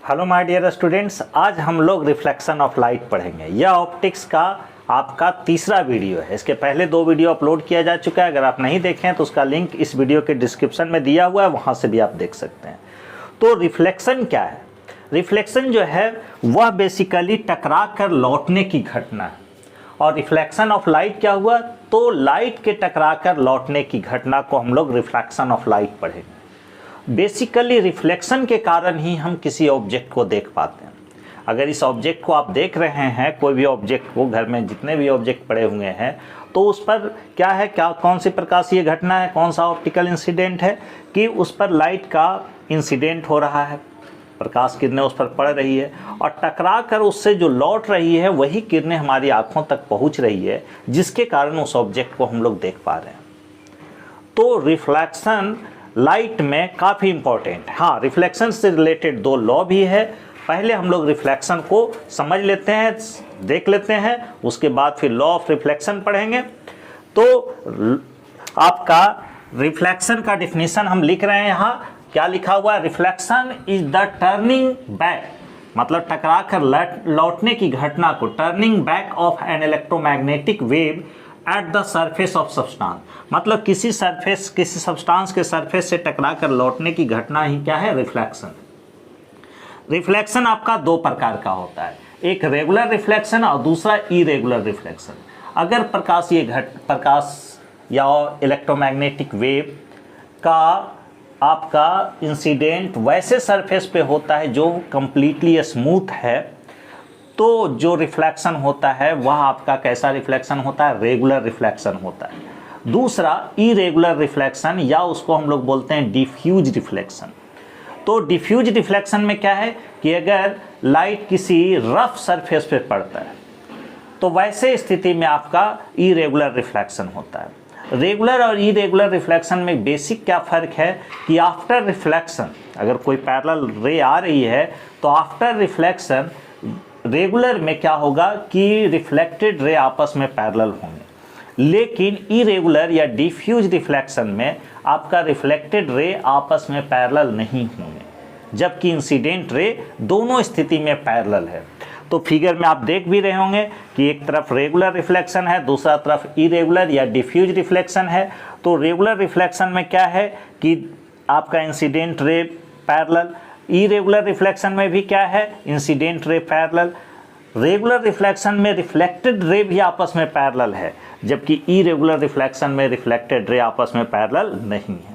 Hello my dear students, आज हम लोग रिफ्लेक्शन ऑफ लाइट पढ़ेंगे। यह ऑप्टिक्स का आपका तीसरा वीडियो है। इसके पहले 2 वीडियो अपलोड किया जा चुका है। अगर आप नहीं देखें तो उसका लिंक इस वीडियो के डिस्क्रिप्शन में दिया हुआ है, वहाँ से भी आप देख सकते हैं। तो रिफ्लेक्शन क्या है? रिफ्लेक्शन जो है वह बेसिकली टकरा कर लौटने की घटना है। और रिफ्लेक्शन ऑफ लाइट क्या हुआ? तो लाइट के टकरा कर लौटने की घटना को हम लोग रिफ्लेक्शन ऑफ लाइट पढ़ेंगे। बेसिकली रिफ्लेक्शन के कारण ही हम किसी ऑब्जेक्ट को देख पाते हैं। अगर इस ऑब्जेक्ट को आप देख रहे हैं, कोई भी ऑब्जेक्ट को, घर में जितने भी ऑब्जेक्ट पड़े हुए हैं, तो उस पर क्या है, कौन सी प्रकाशीय घटना है, कौन सा ऑप्टिकल इंसिडेंट है कि उस पर लाइट का इंसिडेंट हो रहा है, प्रकाश किरणें उस पर पड़ रही है और टकरा कर उससे जो लौट रही है वही किरणें हमारी आँखों तक पहुँच रही है, जिसके कारण उस ऑब्जेक्ट को हम लोग देख पा रहे हैं। तो रिफ्लेक्शन लाइट में काफ़ी इंपॉर्टेंट है। हाँ, रिफ्लेक्शन से रिलेटेड 2 लॉ भी है। पहले हम लोग रिफ्लेक्शन को समझ लेते हैं, देख लेते हैं, उसके बाद फिर लॉ ऑफ रिफ्लेक्शन पढ़ेंगे। तो आपका रिफ्लेक्शन का डिफिनीशन हम लिख रहे हैं। यहाँ क्या लिखा हुआ है? Reflection is the turning back, मतलब टकरा कर लौटने की घटना को, turning back of an electromagnetic wave at the surface of substance, मतलब किसी सब्सटेंस के सरफेस से टकरा कर लौटने की घटना ही क्या है? रिफ्लेक्शन। रिफ्लेक्शन आपका 2 प्रकार का होता है, एक रेगुलर रिफ्लेक्शन और दूसरा इरेगुलर रिफ्लेक्शन। अगर प्रकाश या इलेक्ट्रोमैग्नेटिक वेव का आपका इंसिडेंट वैसे सरफेस पे होता है जो कंप्लीटली स्मूथ है, तो जो रिफ्लेक्शन होता है वह आपका कैसा रिफ्लेक्शन होता है? रेगुलर रिफ्लेक्शन होता है। दूसरा इरेगुलर रिफ्लेक्शन, या उसको हम लोग बोलते हैं डिफ्यूज रिफ्लेक्शन। तो डिफ्यूज रिफ्लेक्शन में क्या है कि अगर लाइट किसी रफ सरफेस पे पड़ता है तो वैसे स्थिति में आपका इरेगुलर रिफ्लेक्शन होता है। रेगुलर और इरेगुलर रिफ्लेक्शन में बेसिक क्या फ़र्क है कि आफ्टर रिफ्लेक्शन, अगर कोई पैरेलल रे आ रही है तो आफ्टर रिफ्लेक्शन रेगुलर में क्या होगा कि रिफ्लेक्टेड रे आपस में पैरेलल होंगे, लेकिन इरेगुलर या डिफ्यूज रिफ्लेक्शन में आपका रिफ्लेक्टेड रे आपस में पैरेलल नहीं होंगे, जबकि इंसिडेंट रे दोनों स्थिति में पैरेलल है। तो फिगर में आप देख भी रहे होंगे कि एक तरफ रेगुलर रिफ्लेक्शन है, दूसरा तरफ इरेगुलर या डिफ्यूज रिफ्लेक्शन है। तो रेगुलर रिफ्लेक्शन में क्या है कि आपका incident ray parallel, irregular reflection में भी क्या है? Incident ray parallel. Regular reflection में रिफ्लेक्टेड रे भी आपस में पैरेलल है, जबकि इरेगुलर रिफ्लेक्शन में रिफ्लेक्टेड रे आपस में पैरेलल नहीं है।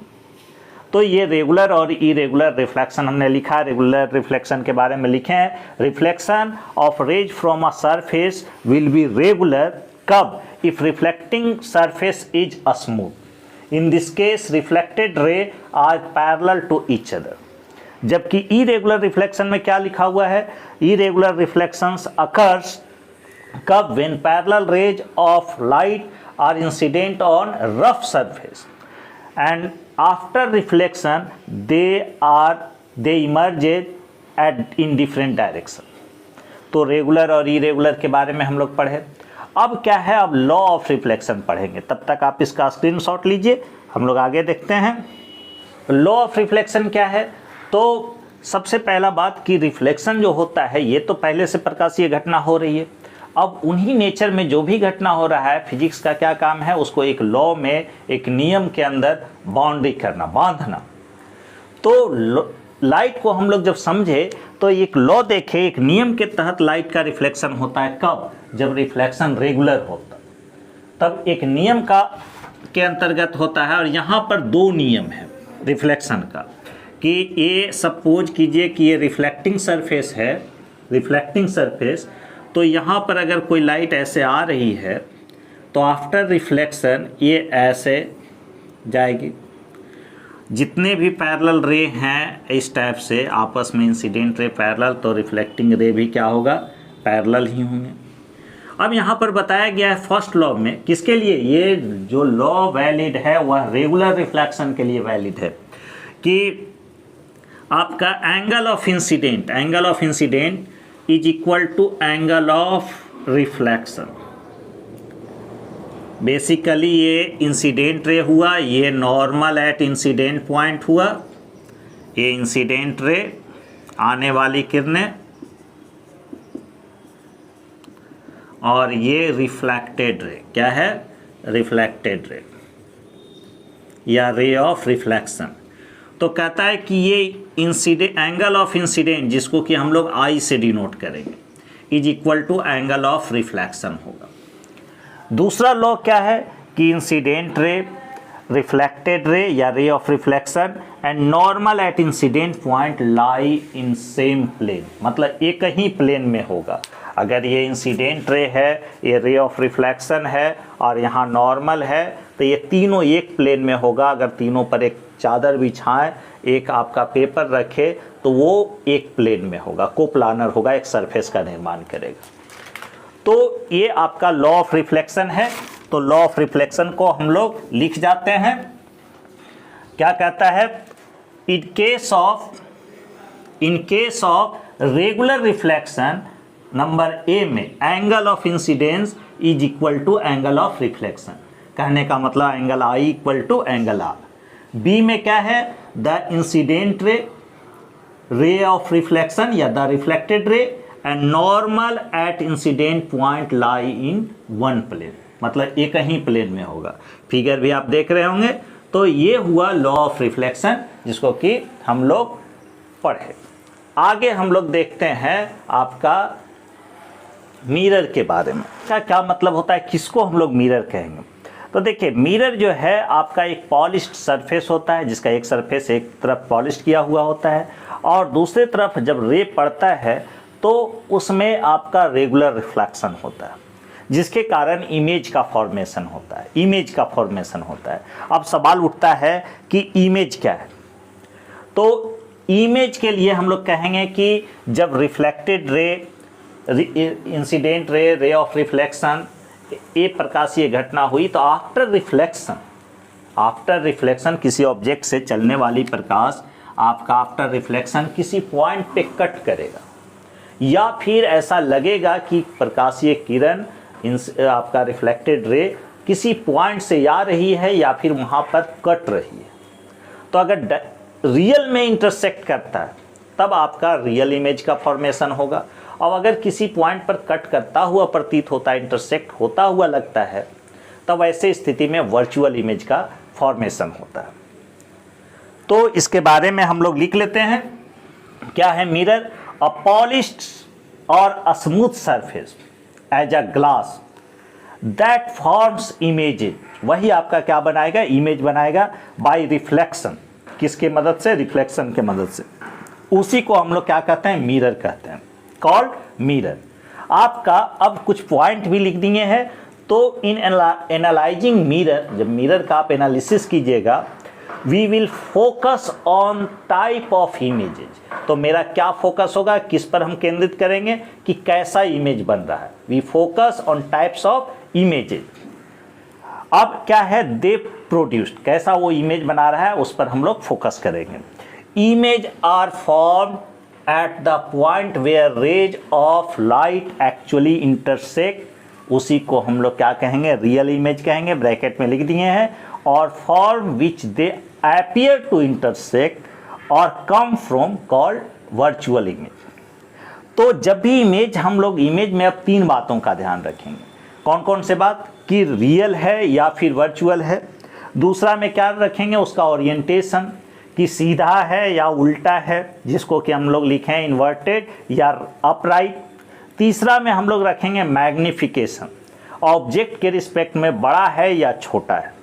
तो ये रेगुलर और इरेगुलर रिफ्लेक्शन हमने लिखा है। रेगुलर रिफ्लेक्शन के बारे में लिखे हैं, reflection of rays from a surface will be regular कब? If reflecting surface is smooth. In this case reflected ray are parallel to each other. जबकि इरेगुलर रिफ्लेक्शन में क्या लिखा हुआ है? इरेगुलर रिफ्लेक्शंस अकर्स कब? When parallel rays of light are incident on rough surface and after reflection they emerge at in different direction. तो regular और irregular के बारे में हम लोग पढ़े। अब क्या है? अब लॉ ऑफ रिफ्लेक्शन पढ़ेंगे। तब तक आप इसका स्क्रीनशॉट लीजिए, हम लोग आगे देखते हैं। लॉ ऑफ रिफ्लेक्शन क्या है? तो सबसे पहला बात कि रिफ्लेक्शन जो होता है ये तो पहले से प्रकाशीय घटना हो रही है। अब उन्हीं नेचर में जो भी घटना हो रहा है, फिजिक्स का क्या काम है? उसको एक लॉ में, एक नियम के अंदर बाउंड्री करना, बांधना। तो लाइट को हम लोग जब समझे तो एक लॉ देखे, एक नियम के तहत लाइट का रिफ्लेक्शन होता है कब? जब रिफ्लेक्शन रेगुलर होता, तब एक नियम का के अंतर्गत होता है। और यहाँ पर 2 नियम है रिफ्लेक्शन का कि ये सपोज कीजिए कि ये रिफ्लेक्टिंग सरफेस है, रिफ्लेक्टिंग सरफेस। तो यहाँ पर अगर कोई लाइट ऐसे आ रही है तो आफ्टर रिफ्लेक्शन ये ऐसे जाएगी। जितने भी पैरेलल रे हैं इस टाइप से आपस में इंसिडेंट रे पैरेलल, तो रिफ्लेक्टिंग रे भी क्या होगा? पैरेलल ही होंगे। अब यहाँ पर बताया गया है फर्स्ट लॉ में, किसके लिए? ये जो लॉ वैलिड है वह रेगुलर रिफ्लेक्शन के लिए वैलिड है कि आपका angle of incidence is equal to angle of reflection. Basically ये इंसिडेंट रे हुआ, ये नॉर्मल एट इंसिडेंट पॉइंट हुआ, ये इंसिडेंट रे आने वाली किरणें और ये रिफ्लेक्टेड रे, क्या है, रिफ्लेक्टेड रे या रे ऑफ रिफ्लेक्शन। तो कहता है कि ये इंसिडेंट, एंगल ऑफ इंसिडेंट जिसको कि हम लोग आई से डिनोट करेंगे, is equal to angle of reflection होगा। दूसरा लॉ क्या है कि इंसिडेंट रे, रिफ्लेक्टेड रे या ray of reflection and normal at incident point lie in same plane, मतलब एक ही प्लेन में होगा। अगर ये इंसिडेंट रे है, ये रे ऑफ रिफ्लेक्शन है और यहाँ नॉर्मल है, तो ये तीनों एक प्लेन में होगा। अगर तीनों पर एक चादर बिछाएं, एक आपका पेपर रखे, तो वो एक प्लेन में होगा, कोप्लानर होगा, एक सरफेस का निर्माण करेगा। तो ये आपका लॉ ऑफ रिफ्लेक्शन है। तो लॉ ऑफ रिफ्लेक्शन को हम लोग लिख जाते हैं। क्या कहता है, in case of regular reflection number A में angle of incidence is equal to angle of reflection. कहने का मतलब angle I equal to angle R. B में क्या है, the incident ray, ray of reflection या the reflected ray and normal at incident point lie in one plane, मतलब एक ही plane में होगा। फिगर भी आप देख रहे होंगे। तो ये हुआ लॉ ऑफ रिफ्लेक्शन, जिसको कि हम लोग पढ़े। आगे हम लोग देखते हैं आपका मिरर के बारे में। क्या मतलब होता है, किसको हम लोग मिरर कहेंगे। तो देखिए, मिरर जो है आपका एक पॉलिश्ड सरफेस होता है, जिसका एक सरफेस एक तरफ पॉलिश किया हुआ होता है और दूसरी तरफ जब रे पड़ता है तो उसमें आपका रेगुलर रिफ्लेक्शन होता है, जिसके कारण इमेज का फॉर्मेशन होता है। अब सवाल उठता है कि इमेज क्या है। तो इमेज के लिए हम लोग कहेंगे कि जब reflected ray, incident ray, ray of reflection, ये प्रकाशीय घटना हुई, तो आफ्टर रिफ्लेक्शन किसी ऑब्जेक्ट से चलने वाली प्रकाश आपका आफ्टर रिफ्लेक्शन किसी पॉइंट पे कट करेगा, या फिर ऐसा लगेगा कि प्रकाशीय किरण आपका रिफ्लेक्टेड रे किसी पॉइंट से आ रही है या फिर वहाँ पर कट रही है। तो अगर रियल में इंटरसेक्ट करता है तब आपका रियल इमेज का फॉर्मेशन होगा, और अगर किसी पॉइंट पर कट करता हुआ प्रतीत होता है, इंटरसेक्ट होता हुआ लगता है, तब ऐसे स्थिति में वर्चुअल इमेज का फॉर्मेशन होता है। तो इसके बारे में हम लोग लिख लेते हैं। क्या है मिरर, अ पॉलिश्ड और a smooth surface as a glass that forms images, वही आपका क्या बनाएगा, इमेज बनाएगा बाय रिफ्लेक्शन। किसके मदद से, रिफ्लेक्शन के मदद से। उसी को हम लोग क्या कहते हैं, मिरर कहते हैं, कॉल्ड मिरर। आपका अब कुछ पॉइंट भी लिख दिए हैं। तो इन एनालाइजिंग मिरर, जब मिरर का आप एनालिसिस कीजिएगा, we will focus on type of images. तो मेरा क्या फोकस होगा, किस पर हम केंद्रित करेंगे कि कैसा इमेज बन रहा है। We focus on types of images. अब क्या है, दे प्रोड्यूस्ड, कैसा वो इमेज बना रहा है उस पर हम लोग फोकस करेंगे। Image are form at the point where rays of light actually intersect, उसी को हम लोग क्या कहेंगे, रियल इमेज कहेंगे, ब्रैकेट में लिख दिए हैं। और form which they appear to intersect or come from called virtual image। तो जब भी इमेज, हम लोग इमेज में अब तीन बातों का ध्यान रखेंगे। कौन कौन से बात, कि रियल है या फिर वर्चुअल है। दूसरा में क्या रखेंगे, उसका ओरिएंटेशन, कि सीधा है या उल्टा है, जिसको कि हम लोग लिखें इन्वर्टेड या अपराइट। तीसरा में हम लोग रखेंगे मैग्निफिकेशन, ऑब्जेक्ट के रिस्पेक्ट में बड़ा है या छोटा है,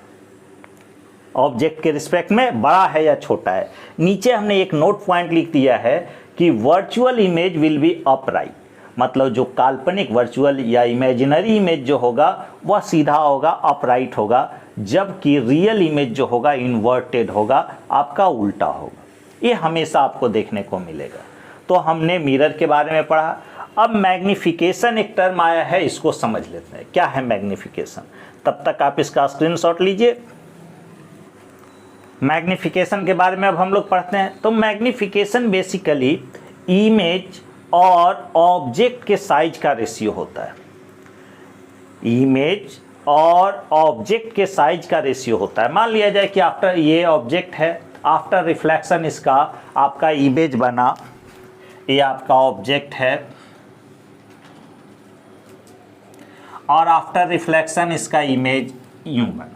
ऑब्जेक्ट के रिस्पेक्ट में बड़ा है या छोटा है। नीचे हमने एक नोट पॉइंट लिख दिया है कि virtual image will be upright, मतलब जो काल्पनिक वर्चुअल या इमेजिनरी इमेज जो होगा वह सीधा होगा, अपराइट होगा, जबकि रियल इमेज जो होगा इन्वर्टेड होगा, आपका उल्टा होगा। ये हमेशा आपको देखने को मिलेगा। तो हमने मिरर के बारे में पढ़ा। अब मैग्निफिकेशन एक टर्म आया है, इसको समझ लेते हैं क्या है मैग्निफिकेशन। तब तक आप इसका स्क्रीनशॉट लीजिए। मैग्निफिकेशन के बारे में अब हम लोग पढ़ते हैं। तो मैग्निफिकेशन बेसिकली इमेज और ऑब्जेक्ट के साइज का रेशियो होता है। इमेज और ऑब्जेक्ट के साइज का रेशियो होता है। मान लिया जाए कि आफ्टर ये ऑब्जेक्ट है, आफ्टर रिफ्लेक्शन इसका आपका इमेज बना, ये आपका ऑब्जेक्ट है और आफ्टर रिफ्लेक्शन इसका इमेज यूं बना।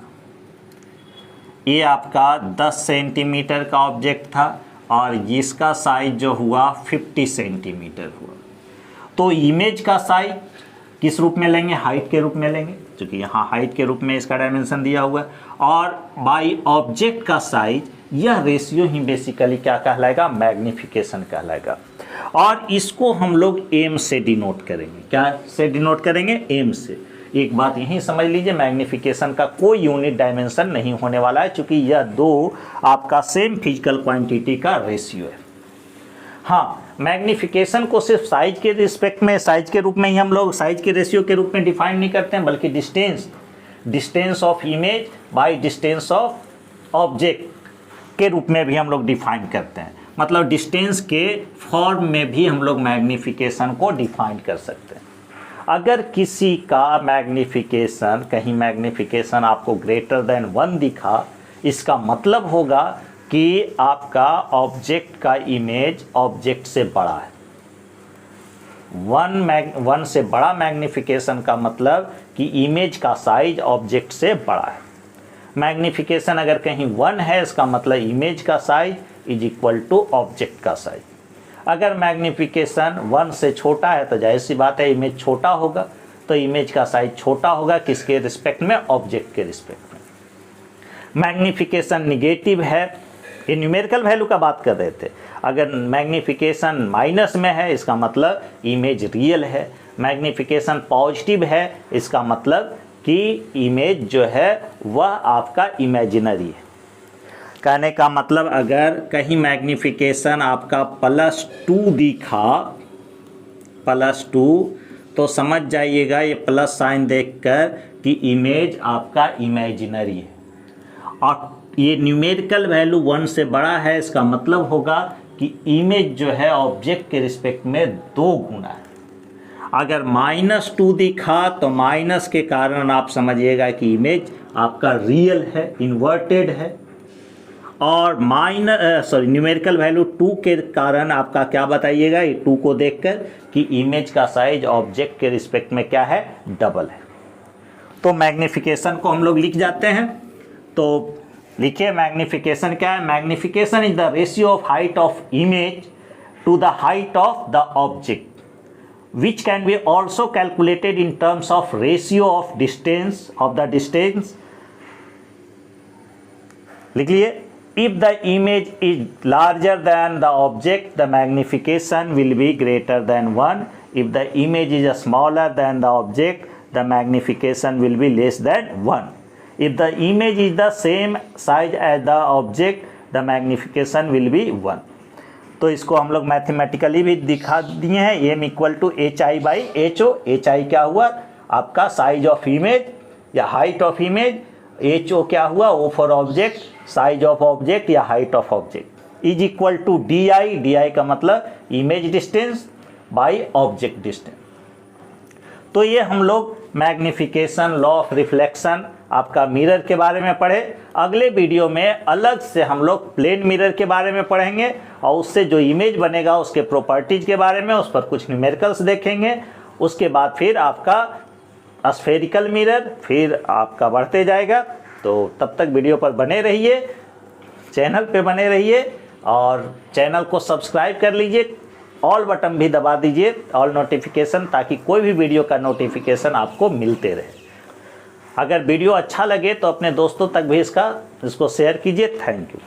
ये आपका 10 सेंटीमीटर का ऑब्जेक्ट था और इसका साइज जो हुआ 50 सेंटीमीटर हुआ। तो इमेज का साइज किस रूप में लेंगे? हाइट के रूप में लेंगे, क्योंकि यहाँ हाइट के रूप में इसका डायमेंशन दिया हुआ है। और बाय ऑब्जेक्ट का साइज, यह रेशियो ही बेसिकली क्या कहलाएगा? मैग्निफिकेशन कहलाएगा। और इसको हम लोग एम से डिनोट करेंगे। क्या से डिनोट करेंगे? एम से। एक बात यही समझ लीजिए, मैग्निफिकेशन का कोई यूनिट डायमेंशन नहीं होने वाला है, क्योंकि यह दो आपका सेम फिजिकल क्वांटिटी का रेशियो है। हाँ, मैग्निफिकेशन को सिर्फ साइज के रिस्पेक्ट में, साइज के रूप में ही हम लोग साइज के रेशियो के रूप में डिफाइन नहीं करते हैं, बल्कि distance of image by distance of object के रूप में भी हम लोग डिफाइन करते हैं। मतलब डिस्टेंस के फॉर्म में भी हम लोग मैग्निफिकेशन को डिफाइन कर सकते हैं। अगर किसी का मैग्निफिकेशन, कहीं मैग्निफिकेशन आपको ग्रेटर देन 1 दिखा, इसका मतलब होगा कि आपका ऑब्जेक्ट का इमेज ऑब्जेक्ट से बड़ा है। 1 से बड़ा मैग्निफिकेशन का मतलब कि इमेज का साइज ऑब्जेक्ट से बड़ा है। मैग्निफिकेशन अगर कहीं 1 है, इसका मतलब इमेज का size is equal to object का साइज। अगर मैग्निफिकेशन 1 से छोटा है तो जाहिर सी बात है इमेज छोटा होगा, तो इमेज का साइज छोटा होगा किसके रिस्पेक्ट में? ऑब्जेक्ट के रिस्पेक्ट में। मैग्निफिकेशन निगेटिव है, ये न्यूमेरिकल वैल्यू का बात कर रहे थे। अगर मैग्निफिकेशन माइनस में है, इसका मतलब इमेज रियल है। मैग्निफिकेशन पॉजिटिव है, इसका मतलब कि इमेज जो है वह आपका इमेजिनरी है। कहने का मतलब अगर कहीं मैग्निफिकेशन आपका +2 दिखा, +2, तो समझ जाइएगा ये प्लस साइन देखकर कि इमेज आपका इमेजिनरी है। और ये न्यूमेरिकल वैल्यू 1 से बड़ा है, इसका मतलब होगा कि इमेज जो है ऑब्जेक्ट के रिस्पेक्ट में 2 गुना है। अगर -2 दिखा तो माइनस के कारण आप समझिएगा कि इमेज आपका रियल है, इन्वर्टेड है। और न्यूमेरिकल वैल्यू 2 के कारण आपका क्या बताइएगा, ये 2 को देखकर कि इमेज का साइज ऑब्जेक्ट के रिस्पेक्ट में क्या है? डबल है। तो मैग्निफिकेशन को हम लोग लिख जाते हैं। तो लिखिए मैग्निफिकेशन क्या है? Magnification is the ratio of height of image to the height of the object, which can be also calculated in terms of ratio of the distance। लिख लिए, if the image is larger than the object, the magnification will be greater than 1। if the image is smaller than the object, the magnification will be less than 1। if the image is the same size as the object, the magnification will be 1। तो इसको हम लोग mathematically भी दिखा दिए हैं। M equal to HI/HO। HI क्या हुआ? आपका साइज ऑफ इमेज या हाइट ऑफ इमेज। HO क्या हुआ? O for object, size of object या height of object, is equal to DI। DI का मतलब image distance by object distance. तो ये हम लोग मैग्निफिकेशन, लॉ ऑफ रिफ्लेक्शन, आपका मिरर के बारे में पढ़े। अगले वीडियो में अलग से हम लोग प्लेन मिरर के बारे में पढ़ेंगे और उससे जो इमेज बनेगा उसके प्रॉपर्टीज के बारे में, उस पर कुछ न्यूमेरिकल्स देखेंगे। उसके बाद फिर आपका स्फेरिकल मिरर, फिर आपका बढ़ते जाएगा। तो तब तक वीडियो पर बने रहिए, चैनल पे बने रहिए और चैनल को सब्सक्राइब कर लीजिए। ऑल बटन भी दबा दीजिए, ऑल नोटिफिकेशन, ताकि कोई भी वीडियो का नोटिफिकेशन आपको मिलते रहे। अगर वीडियो अच्छा लगे तो अपने दोस्तों तक भी इसको शेयर कीजिए। Thank you.